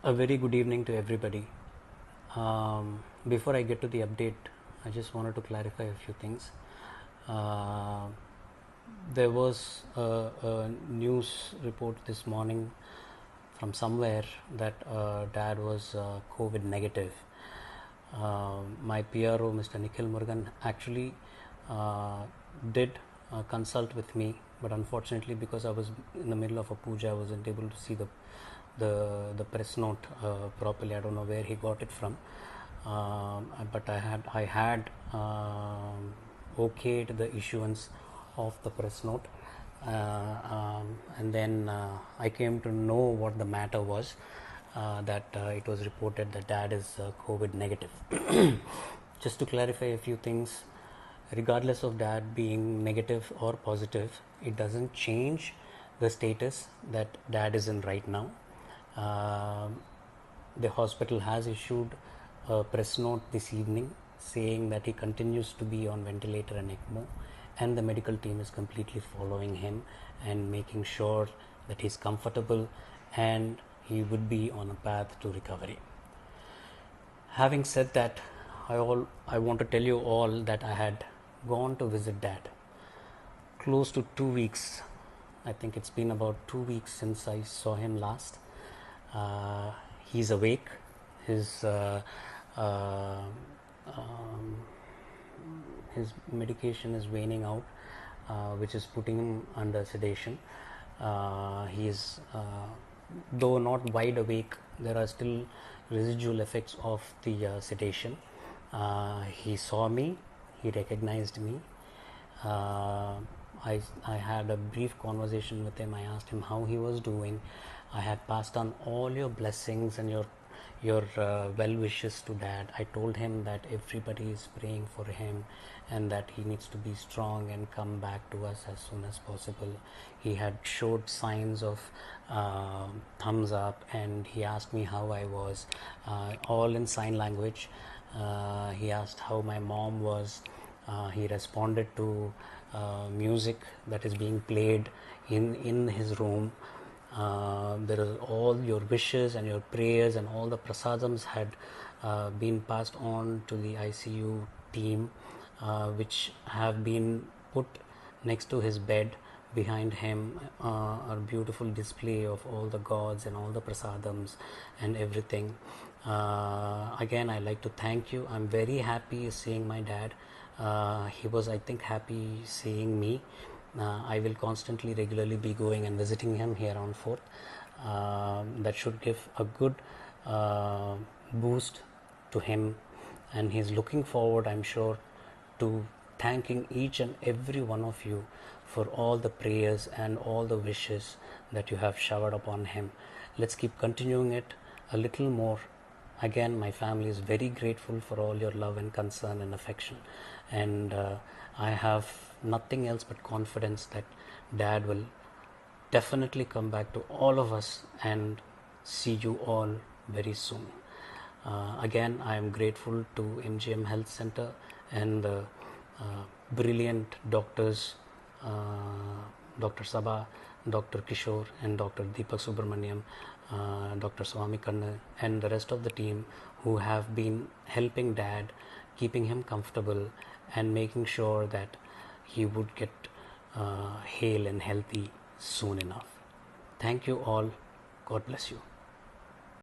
A very good evening to everybody. Before I get to the update, I just wanted to clarify a few things. Uh, there was a news report this morning from somewhere that dad was COVID negative. My PRO, Mr. Nikhil Murugan, actually did consult with me, but unfortunately, because I was in the middle of a puja, I wasn't able to see the press note properly. I don't know where he got it from, but I had okayed the issuance of the press note, and then I came to know what the matter was. That it was reported that dad is COVID negative. Just to clarify a few things, regardless of dad being negative or positive, it doesn't change the status that dad is in right now. The hospital has issued a press note this evening saying that he continues to be on ventilator and ECMO, and the medical team is completely following him and making sure that he's comfortable and he would be on a path to recovery. Having said that, I want to tell you all that I had gone to visit dad close to 2 weeks. I think it's been about 2 weeks since I saw him last. He's awake. His his medication is waning out, which is putting him under sedation. He is, though not wide awake, there are still residual effects of the sedation. He saw me, he recognized me. I had a brief conversation with him. I asked him how he was doing. I had passed on all your blessings and your well wishes to dad. I told him that everybody is praying for him and that he needs to be strong and come back to us as soon as possible. He had showed signs of thumbs up, and he asked me how I was, all in sign language. He asked how my mom was. He responded to music that is being played in his room. There are all your wishes and your prayers and all the prasadams had been passed on to the ICU team, which have been put next to his bed. Behind him, a beautiful display of all the gods and all the prasadams and everything. Again, I like to thank you. I'm very happy seeing my dad. He was, I think, happy seeing me. I will constantly, regularly be going and visiting him here on 4th. That should give a good boost to him, and he's looking forward, I'm sure, to thanking each and every one of you for all the prayers and all the wishes that you have showered upon him. Let's keep continuing it a little more. Again, my family is very grateful for all your love and concern and affection, and I have nothing else but confidence that dad will definitely come back to all of us and see you all very soon. Again, I am grateful to MGM Health Center and the brilliant doctors, Dr. Sabha, Dr. Kishore, and Dr. Deepak Subramaniam, Dr. Swami Kanna, and the rest of the team who have been helping dad, keeping him comfortable, and making sure that he would get hale and healthy soon enough. Thank you all. God bless you.